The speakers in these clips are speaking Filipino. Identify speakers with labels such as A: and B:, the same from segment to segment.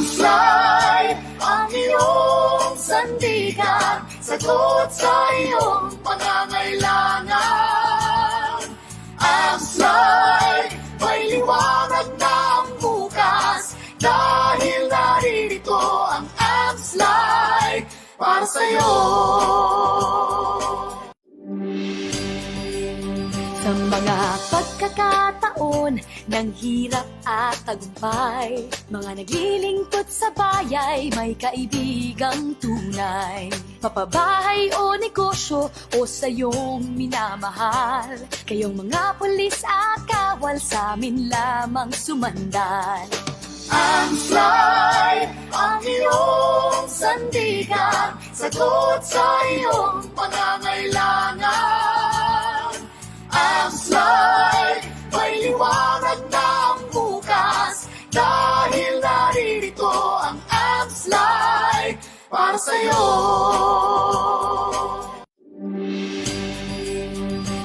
A: Amslay, ang iyong sandigan, sagot sa iyong pangangailangan. Amslay, may liwanag na ang bukas, dahil naririto ang Amslay para sa'yo.
B: Sa mga pagkakataon ng hirap at tagumpay, mga naglilingkod sa bayay, may kaibigang tunay. Mapabahay o negosyo o sa iyong minamahal, kayong mga pulis at kawal sa amin lamang sumandal.
A: Amslay, ang iyong sandigan, sagot sa iyong pangangailangan. Amslay, may liwanag na ang bukas, dahil naririto ang Amslay para sa'yo.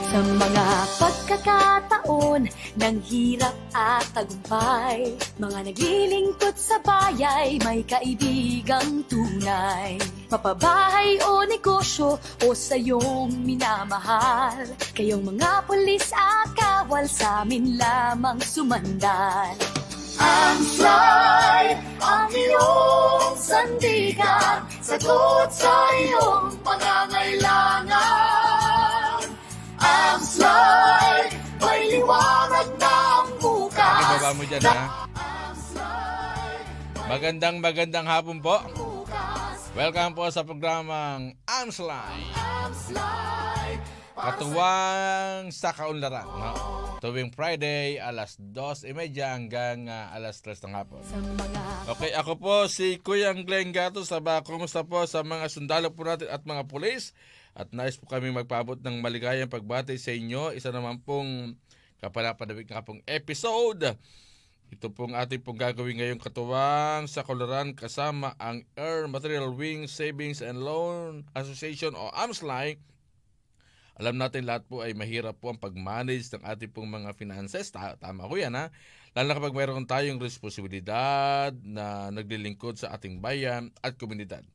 B: Sa mga pagkakataon ng hirap at tagumpay, mga naglilingkod sa bayay, may kaibigang tunay. Mapabahay o negosyo o sa iyong minamahal, kayong mga pulis at kawal sa amin lamang sumandal.
A: Amslay, ang iyong sandigan, sagot sa iyong pangangailangan. Amslay, may liwanag na ang bukas.
C: Ibaba mo dyan, ha? Magandang hapon po. Welcome po sa programang Amslay. Katuwang sa kaunlaran. No? Tuwing Friday, alas 2:30 hanggang alas 3 ng hapon. Okay, ako po si Kuya Glenn Gato. Kumusta po sa mga sundalo po natin at mga pulis? At nais po kami magpaabot ng maligayang pagbati sa inyo. Isa naman pong kapanapanabik nga pong episode. Ito pong ating pong gagawin ngayong katuwang sa kaunlaran kasama ang Air Material Wing Savings and Loan Association o AMSLAI. Alam natin lahat po ay mahirap po ang pag-manage ng ating pong mga finances. Tama ko yan, ha? Lalo na kapag mayroon tayong responsibilidad na naglilingkod sa ating bayan at komunidad.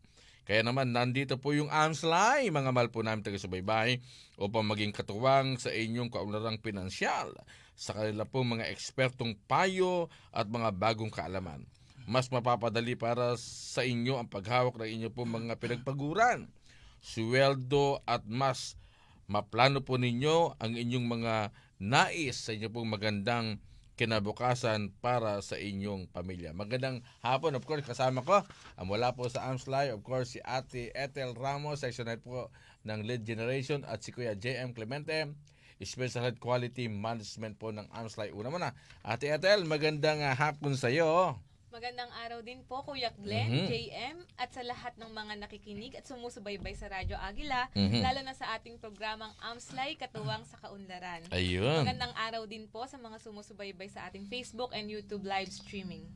C: Kaya naman nandito po yung AMSLAI, mga mahal po namin taga-subaybay, upang maging katuwang sa inyong kaunlarang pinansyal sa kanila po mga ekspertong payo at mga bagong kaalaman. Mas mapapadali para sa inyo ang paghawak ng inyong po mga pinagpaguran, sweldo at mas maplano po ninyo ang inyong mga nais sa inyong pong magandang kinabukasan para sa inyong pamilya. Magandang hapon, of course, kasama ko mula po sa AMSLAI, of course, si Ate Ethel Ramos, Section Head po ng Lead Generation, at si Kuya J.M. Clemente, Special Head Quality Management po ng AMSLAI. Una muna, Ate Ethel, magandang hapon sa iyo.
D: Magandang araw din po, Kuya Glenn, JM, at sa lahat ng mga nakikinig at sumusubaybay sa Radyo Agila, lalo na sa ating programang AMSLAI, Katuwang sa Kaunlaran.
C: Ayun.
D: Magandang araw din po sa mga sumusubaybay sa ating Facebook and YouTube live streaming.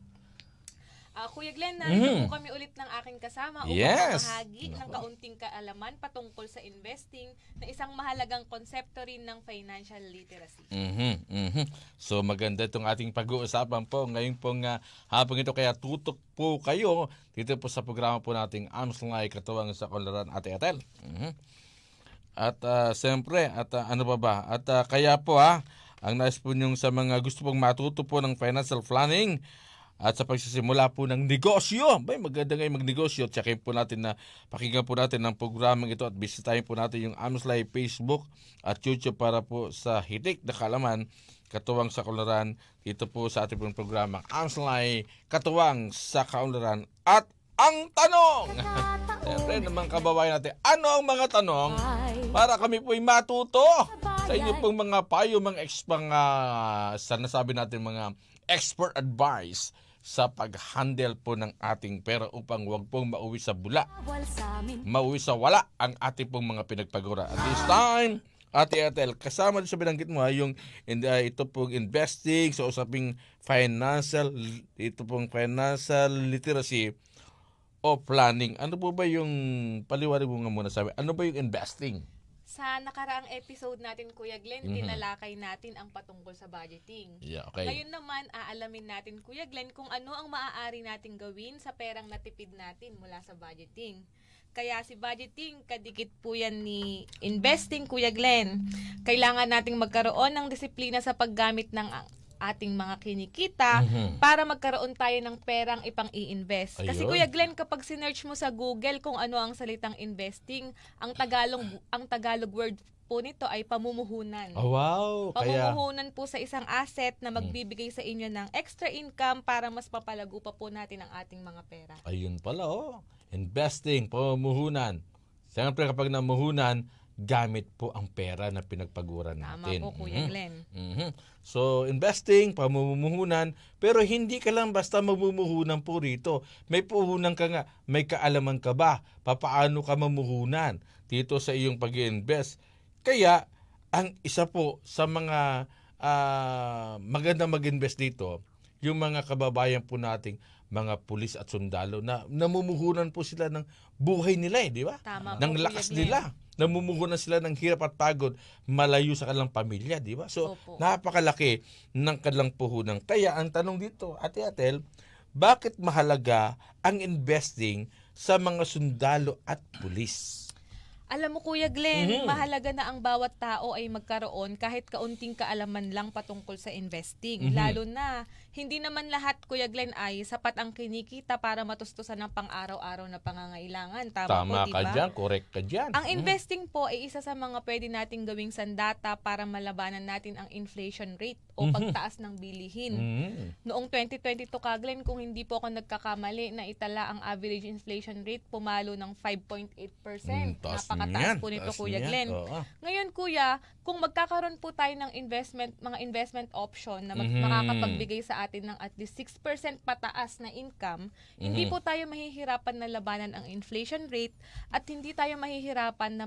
D: Kuya Glenn, narito po kami ulit ng aking kasama upang mamahagi ng kaunting kaalaman patungkol sa investing na isang mahalagang konsepto rin ng financial literacy.
C: So maganda itong ating pag-uusapan po ngayon pong hapon ito, kaya tutok po kayo dito po sa programa po nating AMSLAI, Katuwang sa Kaunlaran, Ate Ethel. At siyempre, ano pa ba? At kaya po ang nais po niyong sa mga gusto pong matuto po ng financial planning at sa pagsisimula po ng negosyo. Maganda ngayon magnegosyo. Tsakin po natin pakinggan po natin ang programang ito at bisitahin po natin yung AMSLAI Facebook at YouTube para po sa hitik na kaalaman, katuwang sa kaunlaran, dito po sa ating programang AMSLAI, Katuwang sa Kaunlaran. At ang tanong! Siyempre naman kababayan natin, ano ang mga tanong para kami po'y matuto sa inyo pong mga payo, mga nasabi natin mga expert advice sa pag-handle po ng ating pera upang wag pong mauwi sa bula, mauwi sa wala ang ating pong mga pinagpagura. At this time, Ate Ethel, kasama din sa binanggit mo ito pong investing sa usaping financial literacy o planning. Ano po ba yung paliwanag mo nga muna sabi? Ano ba yung investing?
D: Sa nakaraang episode natin, Kuya Glenn, tinalakay natin ang patungkol sa budgeting.
C: Yeah, okay.
D: Ngayon naman, aalamin natin, Kuya Glenn, kung ano ang maaari nating gawin sa perang natipid natin mula sa budgeting. Kaya si budgeting, kadikit po yan ni investing, Kuya Glenn. Kailangan nating magkaroon ng disiplina sa paggamit ng ating mga kinikita para magkaroon tayo ng perang ipang i-invest. Kasi
C: Ayun.
D: Kuya Glenn, kapag sinearch mo sa Google kung ano ang salitang investing, ang Tagalog word po nito ay pamumuhunan.
C: Oh, wow. Kaya,
D: Pamumuhunan po sa isang asset na magbibigay sa inyo ng extra income para mas papalago pa po natin ang ating mga pera.
C: ayun pala, investing, pamumuhunan. Siyempre, kapag namuhunan, gamit po ang pera na pinagpaguran
D: Tama
C: natin.
D: po, Kuya Glenn.
C: So, investing, pamumuhunan, pero hindi ka lang basta mamumuhunan po rito. May puhunan ka nga, may kaalaman ka ba? Papaano ka mamuhunan dito sa iyong pag-invest? Kaya, ang isa po sa mga maganda mag-invest dito, yung mga kababayan po nating mga pulis at sundalo na namumuhunan po sila ng buhay nila, di ba?
D: Tama
C: Ng
D: po, Kuya
C: lakas
D: Glenn.
C: nila. Namumuhunan sila ng hirap at pagod malayo sa kanilang pamilya, di ba? So,
D: Opo.
C: napakalaki ng kanilang puhunan. Kaya ang tanong dito, Ate Atel, bakit mahalaga ang investing sa mga sundalo at pulis?
D: Alam mo, Kuya Glenn, mahalaga na ang bawat tao ay magkaroon kahit kaunting kaalaman lang patungkol sa investing. Lalo na, hindi naman lahat, Kuya Glenn, ay sapat ang kinikita para matustusan ng pang-araw-araw na pangangailangan. Tama po,
C: ka
D: diba?
C: dyan, correct ka dyan.
D: Ang investing po ay isa sa mga pwede nating gawing sandata para malabanan natin ang inflation rate o pagtaas ng bilihin. Noong 2022, Glenn, kung hindi po ako nagkakamali, na itala ang average inflation rate pumalo ng 5.8%. Napakataas po nito, Kuya Glenn.
C: Oo.
D: Ngayon, Kuya, kung magkakaroon po tayo ng mga investment option na makakapagbigay sa atin ng at least 6% pataas na income, hindi po tayo mahihirapan na labanan ang inflation rate at hindi tayo mahihirapan na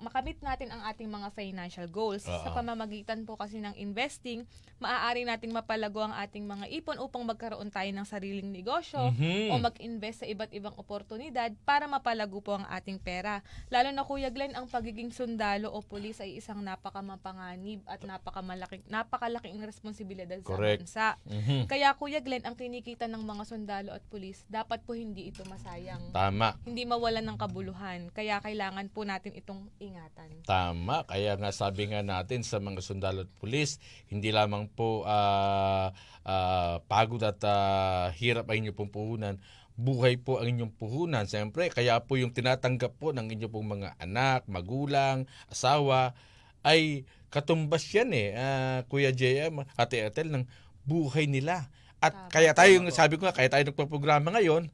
D: makamit natin ang ating mga financial goals. Sa pamamagitan po kasi ng investing, maaari nating mapalago ang ating mga ipon upang magkaroon tayo ng sariling negosyo o mag-invest sa iba't ibang oportunidad para mapalago po ang ating pera. Lalo na, Kuya Glenn, ang pagiging sundalo o pulis ay isang napakamapanganib at napakalaking responsibilidad sa
C: Correct.
D: bansa. Kaya, Kuya Glenn, ang kinikita ng mga sundalo at pulis, dapat po hindi ito masayang.
C: Tama.
D: Hindi mawalan ng kabuluhan. Kaya kailangan po natin itong ingatan.
C: Tama. Kaya nga sabi nga natin sa mga sundalo at pulis, hindi lamang po pagod at hirap ang inyong pong puhunan. Buhay po ang inyong puhunan. Siyempre, kaya po yung tinatanggap po ng inyong pong mga anak, magulang, asawa, ay katumbas yan Kuya JM, Ate Atel, ng buhay nila. At kaya tayo, sabi ko nga, kaya tayo nagpaprograma ngayon,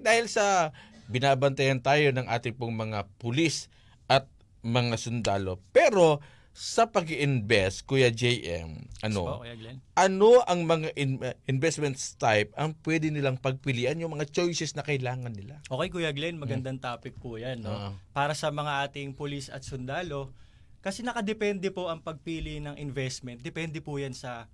C: dahil sa binabantayan tayo ng ating pong mga pulis at mga sundalo. Pero sa pag-i-invest, Kuya JM,
E: Kuya Glenn.
C: ano ang mga investments type ang pwede nilang pagpilian, yung mga choices na kailangan nila?
E: Okay, Kuya Glenn, magandang topic po yan. No? Para sa mga ating pulis at sundalo, kasi nakadepende po ang pagpili ng investment. Depende po yan sa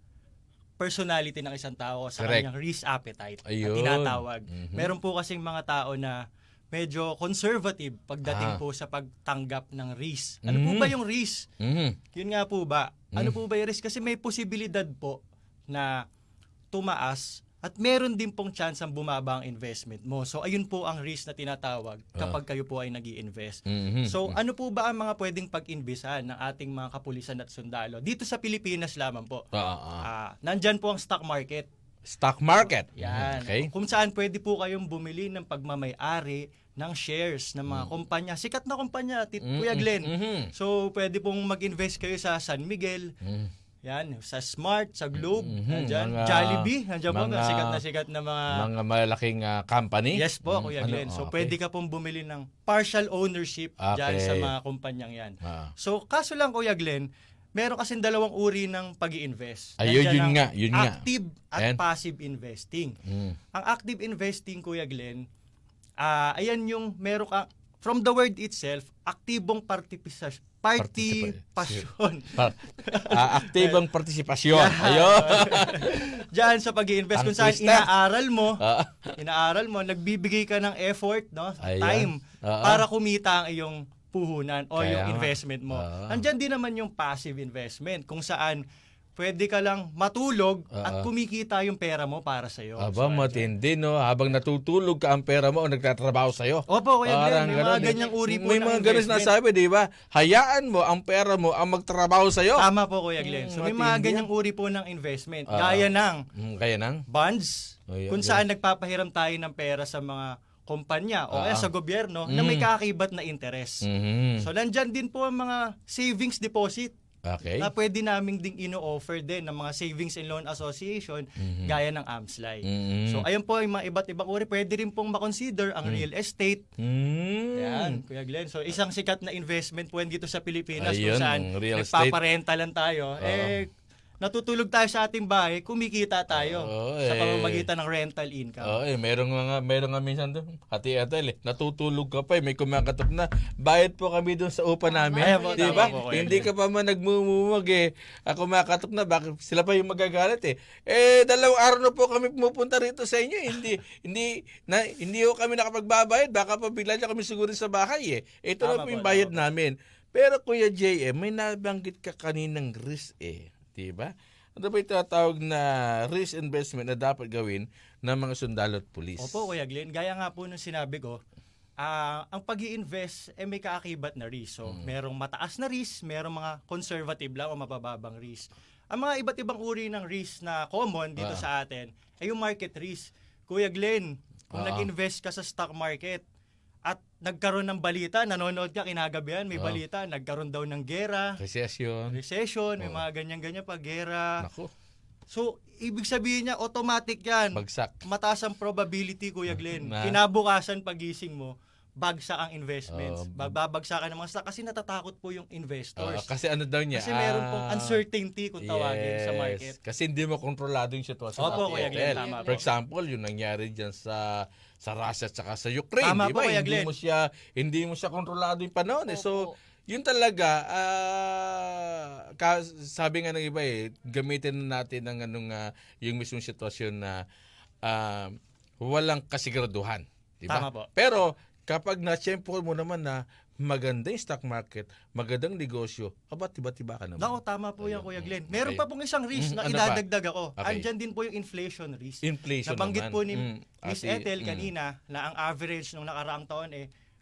E: personality ng isang tao, sa
C: Correct.
E: kanyang risk appetite
C: Ayun.
E: na tinatawag. Meron po kasing mga tao na medyo conservative pagdating po sa pagtanggap ng risk. Ano po ba yung risk? Yun nga po ba? Ano po ba yung risk? Kasi may posibilidad po na tumaas at meron din pong chance ang bumaba ang investment mo. So ayun po ang risk na tinatawag kapag kayo po ay nag-i-invest. So ano po ba ang mga pwedeng pag-investan ng ating mga kapulisan at sundalo? Dito sa Pilipinas lamang po. Nandyan po ang stock market.
C: Stock market.
E: Yan.
C: Okay.
E: Kung saan pwede po kayong bumili ng pagmamay-ari ng shares ng mga kumpanya. Sikat na kumpanya, Kuya Glenn. So, pwede pong mag-invest kayo sa San Miguel, yan, sa Smart, sa Globe, nandyan, Jollibee, nandyan po, sikat na mga
C: malaking company.
E: Yes po, Kuya Glenn. So, pwede ka pong bumili ng partial ownership dyan sa mga kumpanyang yan. So, kaso lang, Kuya Glenn, meron kasing dalawang uri ng pag-i-invest.
C: Yun nga.
E: Active at passive investing. Ang active investing, Kuya Glenn, ayan yung meron ka, from the word itself, aktibong participation.
C: Aktibong partisipasyon. Ayun.
E: Diyan sa pag-i-invest
C: Ang
E: kung saan
C: twisted.
E: inaaral mo, nagbibigay ka ng effort, no?
C: Ayan.
E: Time
C: Oo.
E: para kumita ang iyong puhunan o
C: Kaya
E: yung
C: nga.
E: investment mo.
C: Oo.
E: Andyan din naman yung passive investment kung saan pwede ka lang matulog
C: Oo.
E: at kumikita yung pera mo para sa iyo.
C: Aba, matindi, no? Habang natutulog ka, ang pera mo o nagtatrabaho sa'yo.
E: Opo, Kuya
C: Parang
E: Glenn, may mga
C: ganun, eh.
E: ganyang uri po
C: May
E: ng
C: mga ganun
E: investment.
C: sinasabi, di ba? Hayaan mo ang pera mo ang magtrabaho sa'yo.
E: Tama po, Kuya Glenn. So may mga
C: matindi
E: ganyang uri po ng investment.
C: Oo.
E: Gaya ng
C: Kaya nang?
E: bonds,
C: Oh, yeah,
E: kung
C: yeah.
E: saan nagpapahiram tayo ng pera sa mga kumpanya o kaya sa gobyerno na may kakakibat na interest.
C: Mhm.
E: So nandyan din po ang mga savings deposit
C: Okay.
E: na pwede naming ding ino-offer din ng mga Savings and Loan Association gaya ng AMSLI.
C: Mhm.
E: So ayun po yung mga iba't ibang uri. Pwede rin pong makonsider ang real estate. Yan, Kuya Glenn. So isang sikat na investment po yan dito sa Pilipinas
C: Ayun,
E: kung saan
C: ang real estate.
E: nagpaparenta lang tayo. Natutulog tayo sa ating bahay, kumikita tayo
C: Oo,
E: sa
C: eh.
E: pamamagitan ng rental income.
C: Oo, meron nga minsan doon. Hati-atal eh. Natutulog ka pa eh. May kumakatok na. Bayad po kami doon sa upa namin.
E: Ayan po,
C: Di
E: tama
C: ba?
E: po, Kuya
C: Hindi ka pa man nagmumumag eh. Kumakatok na. Bakit sila pa yung magagalit eh. Eh, 2 araw na po kami pumupunta rito sa inyo. Hindi ho kami nakapagbabayad. Baka pa bigla niya kami siguro sa bahay eh. Ito na
E: Tama
C: po yung
E: po,
C: bayad
E: tama po.
C: namin. Pero Kuya JM, may nabanggit ka kaninang risk eh. Di ba? Ano ba yung tinatawag na risk investment na dapat gawin ng mga sundalo at pulis?
E: Opo, Kuya Glenn. Gaya nga po nung sinabi ko, ang pag-i-invest may kaakibat na risk. So, merong mataas na risk, merong mga conservative lang o mabababang risk. Ang mga iba't ibang uri ng risk na common dito sa atin ay yung market risk. Kuya Glenn, kung nag-invest ka sa stock market at nagkaroon ng balita, nanonood ka kinagabihan, may balita, nagkaroon daw ng gera, recession, may mga ganyan-ganyan pa, gera.
C: Naku,
E: So, ibig sabihin niya, automatic yan.
C: bagsak.
E: Mataas ang probability, Kuya Glenn.
C: Na?
E: Kinabukasan pagising mo, bagsak ang investments.
C: Oh.
E: Babagsakan ng mga stock kasi natatakot po yung investors.
C: Kasi ano daw niya?
E: Kasi meron pong uncertainty kung tawagin sa market.
C: Kasi hindi mo kontrolado yung sitwasyon.
E: Opo,
C: natin.
E: Kuya Glenn, tama
C: For
E: po.
C: example, yung nangyari dyan sa Russia at saka sa Ukraine,
E: Tama
C: di
E: po,
C: ba?
E: Kuya
C: Hindi
E: Glenn.
C: mo siya kontrolado yung panahon eh. So,
D: Opo.
C: yun talaga, sabi nga ng iba eh, gamitin natin ng yung mismong sitwasyon na walang kasiguraduhan. Diba?
E: Tama po.
C: Pero kapag na-tsempo mo naman na maganda yung stock market, magandang negosyo, tiba-tiba ka naman.
E: Nako, tama po yan, Kuya Glenn. Meron
C: Okay.
E: pa pong isang risk na
C: Ano pa?
E: idadagdag ako.
C: Okay.
E: Andyan din po yung inflation risk.
C: Inflation
E: Nabanggit
C: naman.
E: po ni Miss
C: Ate,
E: Ethel kanina na ang average nung nakaraang taon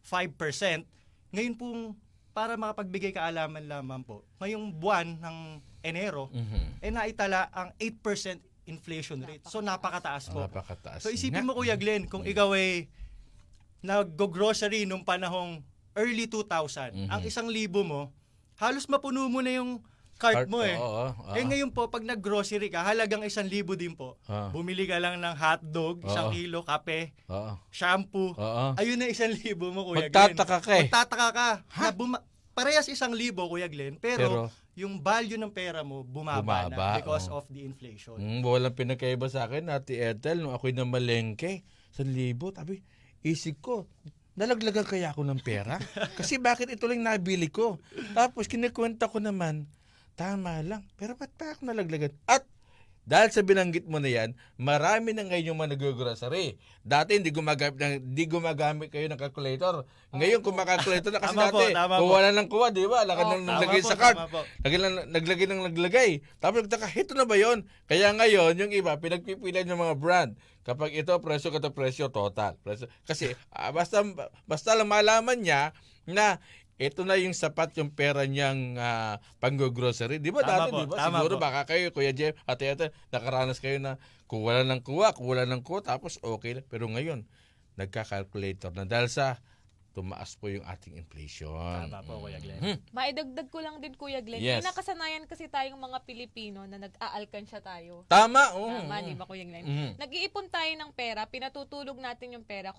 E: 5%. Ngayon pong, para makapagbigay kaalaman lamang po, ngayong buwan ng Enero, naitala ang 8% inflation rate. So napakataas po.
C: Napakataas.
E: So isipin
C: nga.
E: mo, Kuya Glenn, kung ikaw ay nag-grocery nung panahong early 2000, ang 1,000 mo, halos mapuno mo na yung cart mo eh.
C: Oo.
E: Ngayon po, pag nag-grocery ka, halagang 1,000 din po. Bumili ka lang ng hotdog, 1 kilo, kape,
C: Oo.
E: shampoo.
C: Oo.
E: Ayun na 1,000 mo, Kuya Glenn.
C: Magtataka ka eh.
E: Magtataka ka. Na parehas 1,000, Kuya Glenn, pero
C: Pero,
E: yung value ng pera mo bumaba
C: Bumaba,
E: na because
C: oo.
E: of the inflation.
C: walang pinagkaiba sa akin, Ate Ethel, nung ako'y namalengke, 1,000, sabi, isip ko, nalaglagan kaya ako ng pera? Kasi bakit ito lang nabili ko? Tapos kinikwenta ko naman, tama lang, pero ba't pa ako nalaglagan? At dahil sa binanggit mo na yan, marami na ngayon yung mga nag-grocery. Dati hindi gumagamit kayo ng calculator. Ngayon kumakalculator na kasi
E: Tama po,
C: dati,
E: tama po.
C: kuha na ng kuha, di ba? Lagay naglagay sa cart.
E: Tama po.
C: Naglagay ng naglagay. Tapos nagtaka, ito na ba yon? Kaya ngayon, yung iba, pinagpipilan ng mga brand. Kapag ito presyo, total. Presyo. Kasi basta lang malaman niya na ito na yung sapat yung pera niyang pang-grocery. Di ba
E: Tama
C: dati,
E: po,
C: di ba?
E: tama
C: Siguro
E: po.
C: baka kayo, Kuya Jeff, Ate, nakaranas kayo na kuha ng kuha, tapos okay lang. Pero ngayon, nagka-calculator na dahil sa tumaas po yung ating inflation.
E: Tama po, Kuya Glenn.
D: Maidagdag ko lang din, Kuya Glenn.
C: Yes.
D: May nakasanayan kasi tayong mga Pilipino na nag-aalkansya tayo.
C: Tama,
D: Tama, di ba, Kuya Glenn? Nag-iipon tayo ng pera, pinatutulog natin yung pera.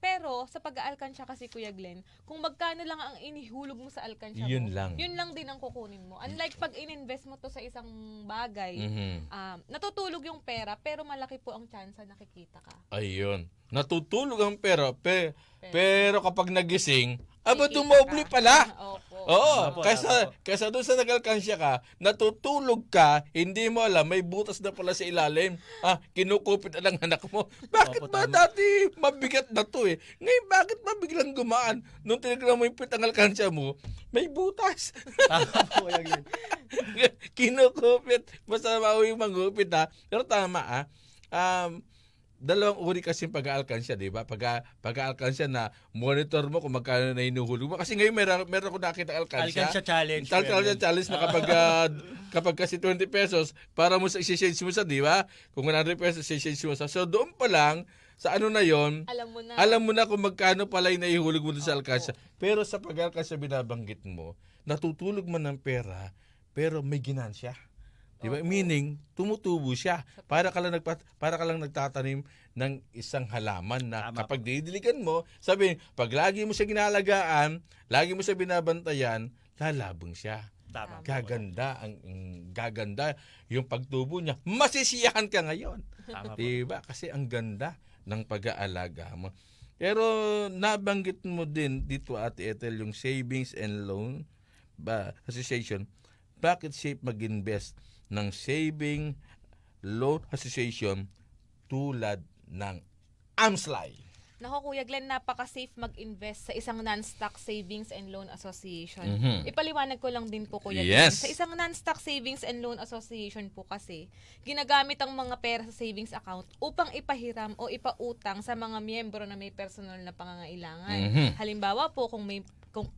D: Pero sa pag-aalkansya kasi, Kuya Glenn, kung magkano lang ang inihulog mo sa alkansya
C: Yun
D: mo,
C: lang.
D: yun lang din ang kukunin mo. Unlike pag in-invest mo to sa isang bagay, natutulog yung pera, pero malaki po ang tsansa nakikita ka.
C: Ayun. Natutulog ang pera, pero kapag nagising, aba
D: Kikita
C: dumoble
D: ka.
C: pala.
D: Opo.
C: Oo,
E: Tama po,
C: kaysa doon sa nag-alkansya ka, natutulog ka, hindi mo alam, may butas na pala sa ilalim. Kinukupit na ng anak mo. Bakit
E: Opo,
C: ba
E: tama.
C: dati mabigat na to eh? Ngayon, bakit ba biglang gumaan? Nung tinignan mo yung pitang alkansya mo, may butas.
E: Tama po, Kuya Glenn.
C: Kinukupit. Basta mauwi mangupit ha. Pero tama dalawang uri kasi pag-aalkansya, di ba? Pag-aalkansya na monitor mo kung magkano na hinuhulog mo. Kasi ngayon meron ko nakita alkansya.
E: Alkansya challenge.
C: Alkansya challenge na kapag kasi 20 pesos, para mo sa i-change mo sa, di ba? Kung 100 pesos, i-change mo sa. So doon pa lang, sa ano na yon,
D: Alam mo na.
C: kung magkano pala yung naihulog mo doon sa alkansya. Pero sa pag-alkansya binabanggit mo, natutulog man ng pera, pero may ginansya. Diba?
D: Opo.
C: Meaning, tumutubo siya. Para ka lang nagtatanim ng isang halaman na
E: Tama
C: kapag didiligan mo, sabihin, pag lagi mo siya ginalagaan, lagi mo siya binabantayan, lalabong siya.
E: Tama po.
C: Gaganda yung pagtubo niya. Masisiyahan ka ngayon.
E: Tama po.
C: Diba? Kasi ang ganda ng pag-aalaga mo. Pero nabanggit mo din dito, Ate Ethel, yung Savings and Loan Association. Bakit safe mag-invest ng Saving Loan Association tulad ng AMSLAI?
D: Nako Kuya Glenn, napaka-safe mag-invest sa isang non-stock savings and loan association.
C: Mhm.
D: Ipaliwanag ko lang din po Kuya
C: Yes.
D: Glenn. Sa isang non-stock savings and loan association po kasi, ginagamit ang mga pera sa savings account upang ipahiram o ipautang sa mga miyembro na may personal na pangangailangan.
C: Mhm.
D: Halimbawa po kung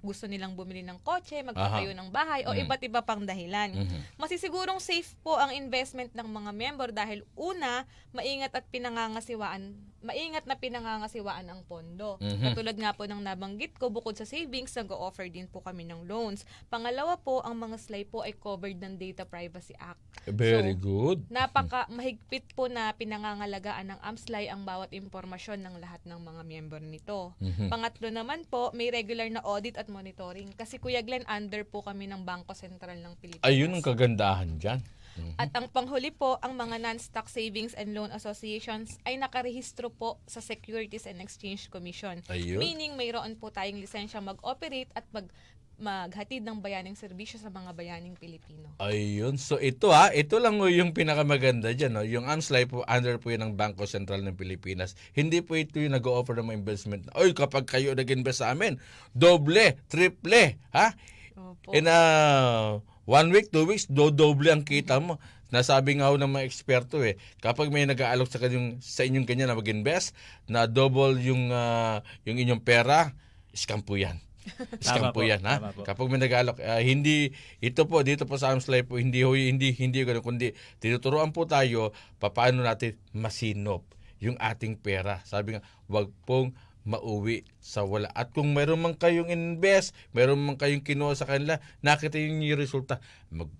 D: gusto nilang bumili ng kotse, magpatayo ng bahay, o iba't iba pang dahilan. Masisigurong safe po ang investment ng mga member dahil una, maingat na pinangangasiwaan ang pondo. Katulad nga po ng nabanggit ko, bukod sa savings, nag-o-offer din po kami ng loans. Pangalawa po, ang mga SLAI po ay covered ng Data Privacy Act.
C: Very
D: So,
C: good.
D: mahigpit po na pinangangalagaan ng AMSLAI ang bawat impormasyon ng lahat ng mga member nito. Pangatlo naman po, may regular na audit at monitoring. Kasi Kuya Glenn, under po kami ng Bangko Sentral ng Pilipinas.
C: Ayun ang kagandahan dyan.
D: At ang panghuli po, ang mga non-stock savings and loan associations ay nakarehistro po sa Securities and Exchange Commission.
C: Ayun.
D: Meaning, mayroon po tayong lisensya mag-operate at maghatid ng bayaning serbisyo sa mga bayaning Pilipino.
C: Ayun. So ito lang yung pinakamaganda dyan. No? Yung AMSLAI po, under po yun ng Bangko Sentral ng Pilipinas. Hindi po ito yung nag-o-offer ng mga investment. Oy, kapag kayo nag-invest sa amin, doble, triple, ha?
D: Opo.
C: In 1 week, 2 weeks, doble ang kita mo. Nasabi nga ho ng mga eksperto kapag may nag-aalok sa inyong ganyan na mag-invest, na double yung inyong pera, scam po yan. Scam
E: Tama
C: po
E: po,
C: yan, ha?
E: tama po.
C: Kapag may nag-aalok, dito po sa AMSLAI po, hindi ganun, kundi tinuturuan po tayo paano natin masinop yung ating pera. Sabi nga, wag pong mauwi sa wala. At kung mayroon man kayong invest, mayroon man kayong kinuha sa kanila, nakita yung resulta.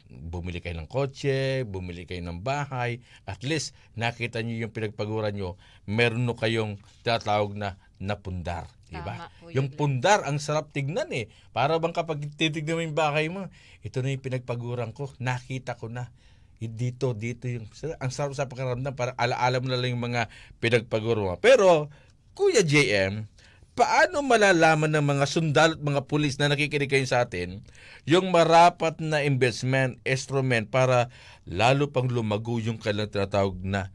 C: Bumili kayo ng kotse, bumili kayo ng bahay, at least nakita nyo yung pinagpaguran nyo, meron no kayong tinatawag na napundar. Diba?
D: Tama po,
C: Yung
D: Glenn.
C: pundar, ang sarap tignan Para bang kapag titignan mo yung bahay mo, ito na yung pinagpaguran ko, nakita ko na. Dito yung, ang sarap sa pakiramdam, para alaala mo na lang yung mga pinagpaguran mo. Pero, Kuya JM, paano malalaman ng mga sundalo at mga pulis na nakikinig kayo sa atin yung marapat na investment instrument para lalo pang lumago yung kailang tinatawag na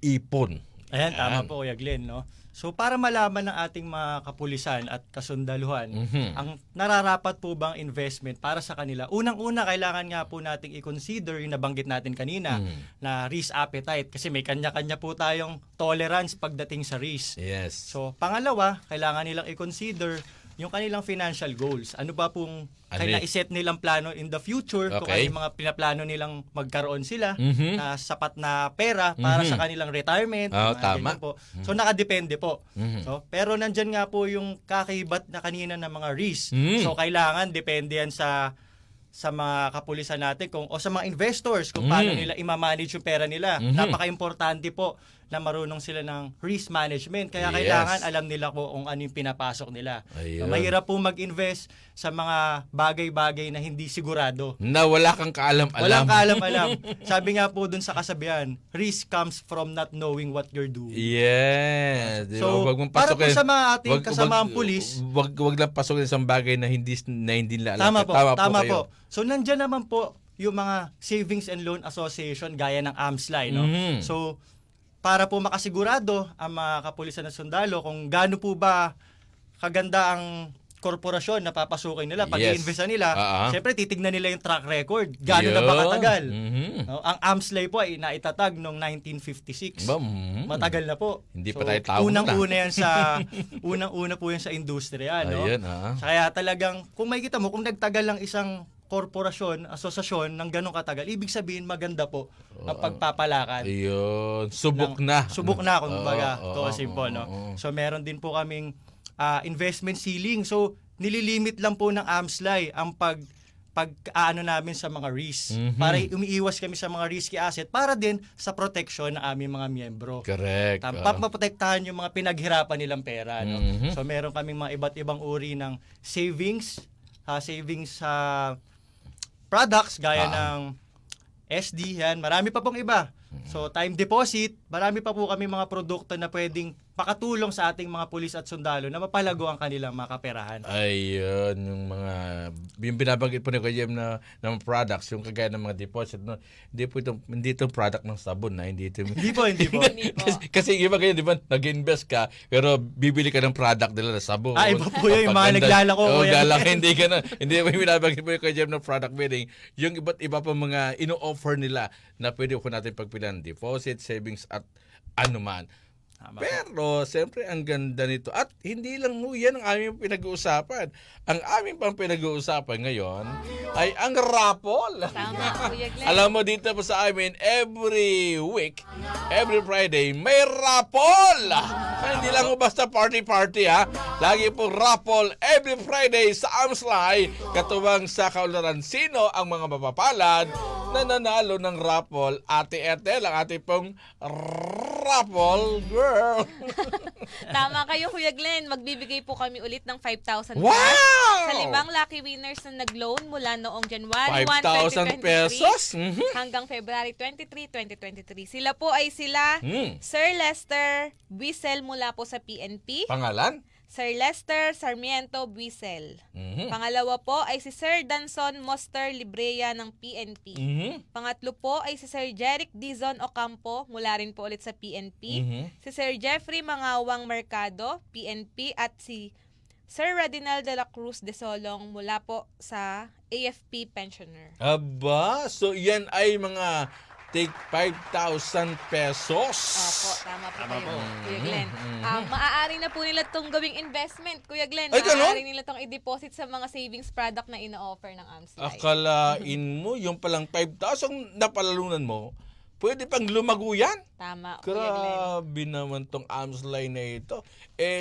C: ipon?
E: Ayan, tama po Kuya Glenn, no? So para malaman ng ating mga kapulisan at kasundaluhan, ang nararapat po bang investment para sa kanila, unang-una kailangan nga po nating i-consider yung nabanggit natin kanina na risk appetite kasi may kanya-kanya po tayong tolerance pagdating sa risk.
C: Yes.
E: So pangalawa, kailangan nilang i-consider yung kanilang financial goals. Ano ba pong kailangan iset nilang plano in the future, kung ano
C: Okay.
E: yung mga pinaplano nilang magkaroon sila
C: Mhm.
E: na sapat na pera para sa kanilang retirement.
C: Oh,
E: mga
C: tama.
E: ganyan po. So nakadepende po.
C: Mhm.
E: So, pero nandyan nga po yung kakahibat na kanina ng mga risk.
C: Mm.
E: So kailangan depende yan sa mga kapulisan natin o sa mga investors kung paano nila i-manage yung pera nila.
C: Mhm.
E: Napaka-importante po na marunong sila ng risk management. Kaya
C: Yes.
E: kailangan alam nila kung ano yung pinapasok nila.
C: Ayun.
E: Mahirap po mag-invest sa mga bagay-bagay na hindi sigurado.
C: Na wala kang kaalam-alam.
E: Walang kaalam-alam. Sabi nga po dun sa kasabihan, risk comes from not knowing what you're doing.
C: Yes. Di ba?
E: So,
C: Wag mong
E: para po
C: pasukin.
E: sa mga ating kasamaang pulis,
C: Wag lang pasukin sa bagay na hindi nila alam.
E: tama
C: kayo.
E: po. So nandiyan naman po yung mga Savings and Loan Association gaya ng AMSLAI, no?
C: Mhm.
E: So para po makasigurado ang mga kapulisan at sundalo kung gaano po ba kaganda ang korporasyon na papasukin nila pag
C: Yes.
E: i-invest nila,
C: Ah.
E: syempre titignan nila yung track record. Gaano na ba katagal?
C: Mhm.
E: No? Ang AMSLAI po ay naitatag noong 1956.
C: Ba, mhm.
E: Matagal na po.
C: Hindi pa tayo tawag
E: Unang-una yan sa unang-una po yan sa industriya, no?
C: Ayun, ah.
E: Kaya talagang kung makikita mo kung nagtagal lang isang korporasyon, asosasyon ng ganong katagal, ibig sabihin maganda po ang pagpapalakad.
C: Ayun. Subok na.
E: Subok na kumbaga,
C: Oo,
E: to
C: oo,
E: kasi po,
C: oo,
E: no.
C: oo.
E: So meron din po kaming investment ceiling. So nililimit lang po ng AMSLAI ang pag-aano namin sa mga risk.
C: Mhm.
E: Para umiiwas kami sa mga risky asset para din sa protection ng aming mga miyembro.
C: Correct.
E: Tampak maprotektahan yung mga pinaghirapan nilang pera, no.
C: Mhm.
E: So meron kaming mga iba't ibang uri ng savings products gaya ng SD, yan. Marami pa pong iba. So time deposit, marami pa po kami mga produkto na pwedeng makatulong sa ating mga pulis at sundalo na mapalago ang kanilang mga kaperahan.
C: Ayun, yung binabanggit po ni Kuya Jem na products, yung kagaya ng mga deposit, no? Hindi itong product ng sabon, na hindi ito.
E: Hindi po.
D: Hindi po.
C: kasi iba kayo, di ba, nag-invest ka, pero bibili ka ng product nila na sabon.
E: Iba po yun, yung mga naglalako.
C: Hindi ka na, hindi mo binabanggit po yung Kuya Jem ng product bidding, yung iba't iba pa mga ino-offer nila na pwede ko natin pagpilan, deposit, savings, at anuman.
E: Tama.
C: Pero, siyempre, ang ganda nito. At hindi lang ho yan ang aming pinag-uusapan. Ang aming pang pinag-uusapan ngayon ay ang raffle.
D: Tama, Kuya Glenn.
C: Alam mo, dito po sa amin, every week, every Friday, may raffle. Hindi lang ho basta party-party, ha. Lagi po raffle every Friday sa AMSLAI. Katuwang sa kaularan, sino ang mga mapapalad na nanalo ng raffle? Ate Ethel, ang ating pong raffle girl.
D: Tama kayo, Kuya Glenn. Magbibigay po kami ulit ng 5,000
C: Wow!
D: sa 5 lucky winners na nag-loan mula noong January
C: 5,000
D: 1, 2023
C: pesos? Mhm.
D: hanggang February 23, 2023. Sila po ay Sir Lester Buisel mula po sa PNP.
C: Pangalan?
D: Sir Lester Sarmiento Buisel.
C: Mhm.
D: Pangalawa po ay si Sir Danson Moster Librea ng PNP.
C: Mhm.
D: Pangatlo po ay si Sir Jeric Dizon Ocampo, mula rin po ulit sa PNP.
C: Mhm.
D: Si Sir Jeffrey Mangawang Mercado, PNP. At si Sir Radinal de la Cruz de Solong, mula po sa AFP Pensioner.
C: Aba, so yan ay mga take 5,000 pesos.
D: Opo, tama po kayo,
C: po.
D: Kuya Glenn. Maaari na po nila itong gawing investment, Kuya Glenn.
C: Ay, ganun?
D: Maaari nila itong i-deposit sa mga savings product na ina-offer ng AMSLAI.
C: Akalain mo, yung palang 5,000 na palalunan mo, pwede pang lumago yan.
D: Tama, Kuya Glenn.
C: Grabe naman tong AMSLAI na ito.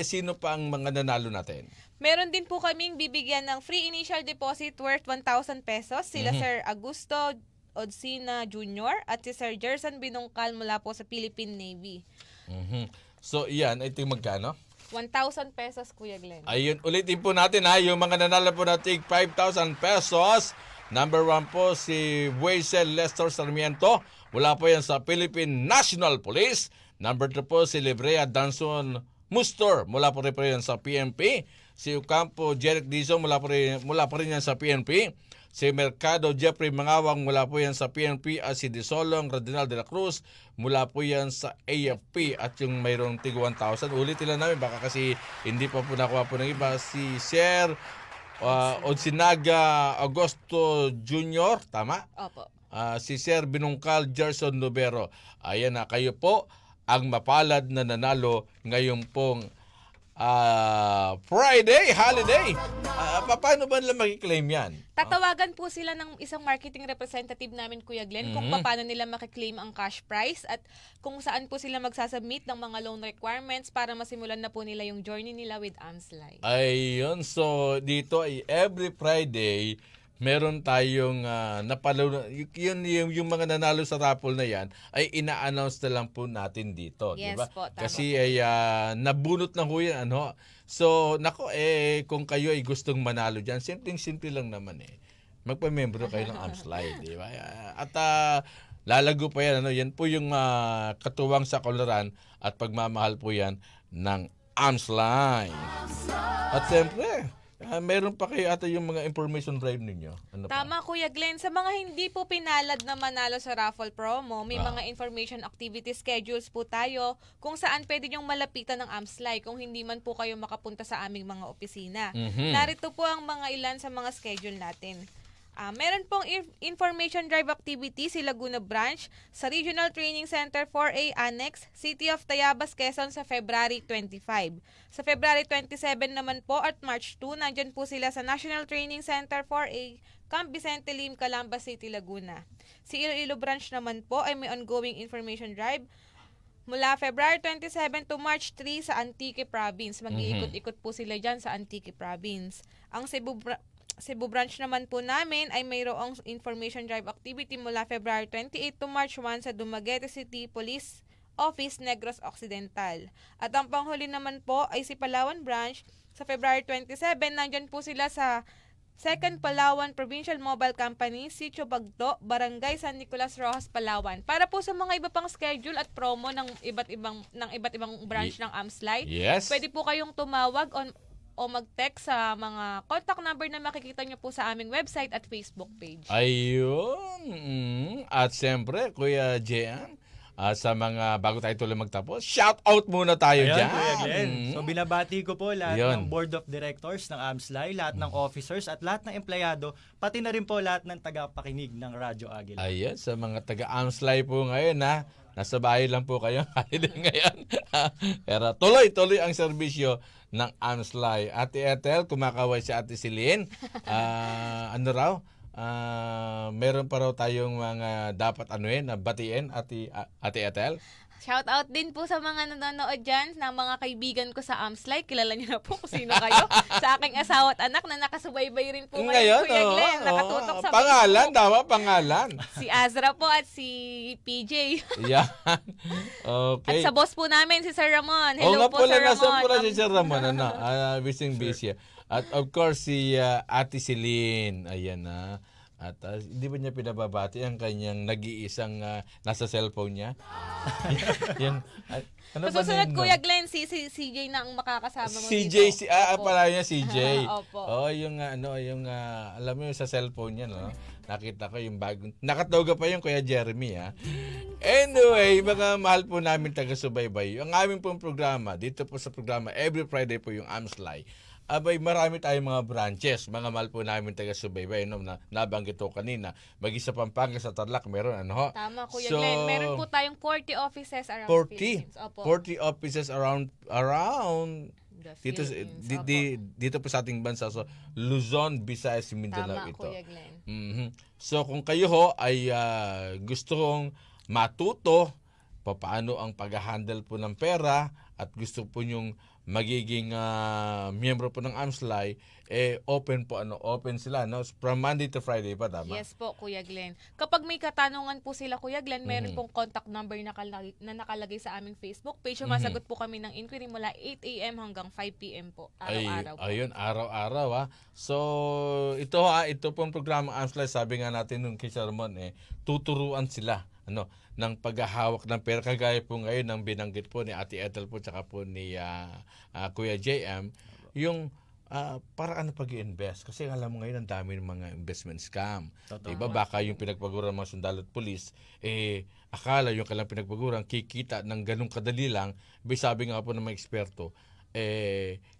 C: Sino pa ang mga nanalo natin?
D: Meron din po kaming bibigyan ng free initial deposit worth 1,000 pesos. Sila Sir Augusto Odsina Jr. at si Sir Jerson Binungkal mula po sa Philippine Navy.
C: Mhm. So, yan. Ito yung magkano?
D: 1,000 pesos, Kuya Glenn.
C: Ayun, ulitin po natin ha, yung mga nanalo po na tig 5,000 pesos. Number 1 po si Buisel Lester Sarmiento. Wala po yan sa Philippine National Police. Number 2 po si Librea Danson Mustor. Mula po rin yan sa PNP. Si Ocampo Jeric Dizon mula pa rin yan sa PNP. Si Mercado Jeffrey Mangawang mula po yan sa PNP. At si Disolong Radinal de la Cruz mula po yan sa AFP. At yung mayroong tig 1,000. Ulitin lang namin baka kasi hindi pa po nakuha po ng iba. Si Sir Odsinaga Augusto Jr. Tama?
D: Opo.
C: Si Sir Binungkal Gerson Nubero. Ayan na, kayo po ang mapalad na nanalo ngayon pong Friday, holiday. Paano ba nila makiklaim yan?
D: Tatawagan po sila ng isang marketing representative namin, Kuya Glenn, kung paano nila makiklaim ang cash prize at kung saan po sila magsasubmit ng mga loan requirements para masimulan na po nila yung journey nila with AMSLAI.
C: Ayun, so dito ay every Friday meron tayong napalo, yung mga nanalo sa raffle na yan ay ina-announce na lang po natin dito, di
D: Yes
C: ba?
D: po, tama
C: Kasi
D: po.
C: ay nabunot na ho yan, ano. So, nako kung kayo ay gustong manalo diyan, simpleng-simple lang naman magpa-membro kayo ng Amslay, di ba? At lalago pa yan, ano. Yan po yung katuwang sa Kularan at pagmamahal po yan ng Amslay. At siyempre, meron pa kayo ata yung mga information drive ninyo. Ano pa?
D: Tama, Kuya Glenn. Sa mga hindi po pinalad na manalo sa raffle promo, may mga information activity schedules po tayo kung saan pwede nyong malapitan ng Amslay kung hindi man po kayo makapunta sa aming mga opisina. Narito po ang mga ilan sa mga schedule natin. Meron pong information drive activity si Laguna Branch sa Regional Training Center 4A Annex, City of Tayabas, Quezon sa February 25. Sa February 27 naman po at March 2, nandyan po sila sa National Training Center 4A, Camp Vicente Lim, Calamba City, Laguna. Si Iloilo Branch naman po ay may ongoing information drive mula February 27 to March 3 sa Antique Province. Mag-iikot-ikot po sila dyan sa Antique Province. Ang Cebu branch naman po namin ay mayroong information drive activity mula February 28 to March 1 sa Dumaguete City Police Office, Negros Occidental. At ang panghuli naman po ay si Palawan branch sa February 27. Nandyan po sila sa 2nd Palawan Provincial Mobile Company, Sitio Bagto, Barangay San Nicolas Rojas, Palawan. Para po sa mga iba pang schedule at promo ng iba't ibang branch ng Amslay,
C: Yes.
D: pwede po kayong tumawag o mag-text sa mga contact number na makikita nyo po sa aming website at Facebook page.
C: Ayun. At siyempre, Kuya Jean, sa mga bago tayo tuloy magtapos, shout out muna tayo
E: Ayan,
C: dyan.
E: Kuya Glenn. So binabati ko po lahat
C: Yun.
E: ng Board of Directors ng Amslay, lahat ng officers at lahat ng empleyado, pati na rin po lahat ng tagapakinig ng Radyo Agila.
C: Ayan, sa mga taga-Amslay po ngayon, nasa bahay lang po kayo holiday ngayon. Pero tuloy-tuloy ang serbisyo ng Amslay. Ate Ethel, kumakaway si Ate Celine. Ano raw? Meron pa raw tayong mga dapat batiin, Ate Ethel.
D: Shout out din po sa mga nanonood dyan ng mga kaibigan ko sa Amslay. Kilala niyo na po kung sino kayo. Sa aking asawa at anak na nakasubaybay rin po ngayon, Kuya Glenn. Nakatutok sa
C: pangalan,
D: Facebook.
C: dawa pangalan.
D: Si Azra po at si PJ.
C: Yan. Okay.
D: At sa boss po namin, si Sir Ramon.
C: Oo
D: Hello
C: nga
D: po,
C: pala,
D: Sir
C: nasa
D: Ramon.
C: pula si Sir Ramon, busy. At of course, si Ate Celine, ayan na. At hindi ba niya pinababati ang kanyang nag-iisang nasa cellphone niya? Yan. Ano ba
D: Susunod,
C: name
D: Kuya
C: nun?
D: Glenn, si CJ na ang makakasama mo
C: CJ,
D: dito. Opo.
C: pala niya CJ.
D: Opo.
C: Oh, yung alam mo yung sa cellphone niya, no? Nakita ko yung bagong, nakatoga pa yung Kuya Jeremy, Anyway, mga mahal po namin taga-subaybay, ang aming pong programa, dito po sa programa, every Friday po yung Amslay. Abay, marami tayong mga branches, mga mahal po namin taga-subaybay, na nabanggit ko kanina. Mag-isa Pampanga sa Tarlac, meron,
D: Tama, Kuya Glenn. Meron po tayong 40 offices around the
C: 40
D: Philippines. Opo.
C: 40 offices around
D: The
C: dito
D: Philippines.
C: dito po sa ating bansa, so Luzon, Visayas,
D: Tama,
C: Mindanao ito.
D: Kuya Glenn.
C: So kung kayo ho ay gusto kong matuto paano ang pag-handle po ng pera at gusto po nyong magiging miyembro po ng Amslay, open sila, no? From Monday to Friday pa, tama?
D: Yes po, Kuya Glenn. Kapag may katanungan po sila, Kuya Glenn, meron pong contact number na nakalagay sa aming Facebook page. Masagot po kami ng inquiry mula 8 a.m. hanggang 5 p.m. po, araw-araw po.
C: Ayun, araw-araw. So, ito pong programa Amslay, sabi nga natin nung kay Sir Ramon, tuturuan sila ng paghahawak ng pera, kagaya po ngayon ng binanggit po ni Ate Ethel po tsaka po ni Kuya JM, yung para pag-i-invest. Kasi alam mo ngayon ang dami ng mga investment scam. Diba? Baka yung pinagpaguran ng mga sundalo at polis, akala yung kailang pinagpaguran kikita ng ganung kadali lang. Sabi nga po ng mga eksperto,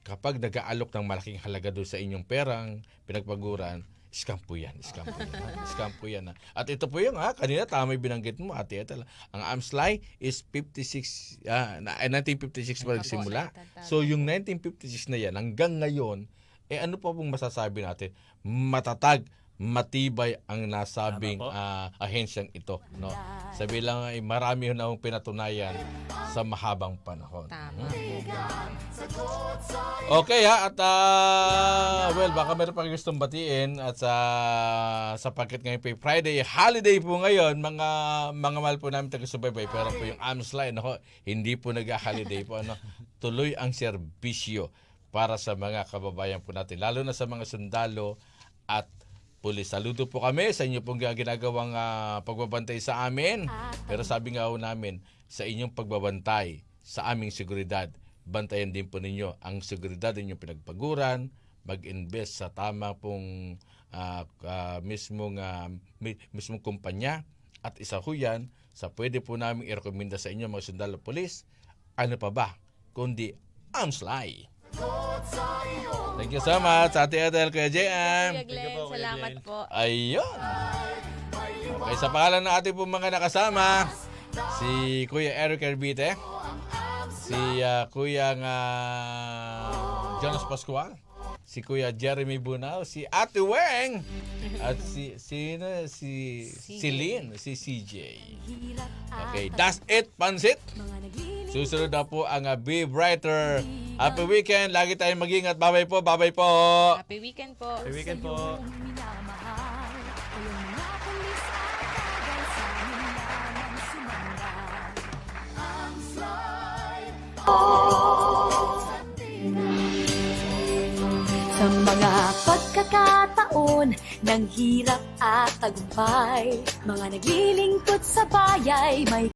C: kapag nag-aalok ng malaking halaga doon sa inyong perang pinagpaguran, scam po yan. Scam po yan. At ito po yung, kanina tama yung binanggit mo, Ate Ethel. Ang Amslay is 1956 pa nagsimula. So yung 1956 na yan, hanggang ngayon, ano pa pong masasabi natin? Matatag, matibay ang nasabing
E: Tama po.
C: ahensyang ito, no? Sabi lang ay marami na akong pinatunayan sa mahabang panahon.
D: Tama.
C: Okay ha, at well, baka meron pang gustong batiin at sapagkat ngayon po Friday, holiday po ngayon, mga mahal po namin taga-subaybay, pero po yung Amsline, no, hindi po nag-holiday po, ano, tuloy ang serbisyo para sa mga kababayan po natin, lalo na sa mga sundalo at pulis. Saludo po kami sa inyo pong ginagawang pagbabantay sa amin. Pero sabi nga ho namin, sa inyong pagbabantay sa aming seguridad, bantayan din po ninyo ang seguridad ninyong pinagpaguran, mag-invest sa tama pong mismong kumpanya, at isa ho yan sa pwede po namin i-recommenda sa inyo mga sundalo pulis, ano pa ba kundi Amsline. Thank you so much, Ate Adel, Kuya JM.
D: Kuya Glenn,
E: po, Kuya
D: salamat
E: Glenn.
D: po.
C: Ayun. Okay, sa pangalan ng ating pong mga nakasama, si Kuya Eric Herbite, si Kuya Jonas Pascual, si Kuya Jeremy Bunao, si Ate Weng, at si Lynn, si CJ. Okay, that's it, Pansit. Susunod na po ang Be Brighter. Happy weekend. Lagi tayong mag-ingat. Bye-bye po. Bye-bye po.
D: Happy weekend po.
E: Happy weekend po.
B: Minamahal, walang mga pulis at tagal sa amin lamang sumanda. Sa mga pagkakataon ng hirap at tagumpay, mga naglilingkod sa bayay may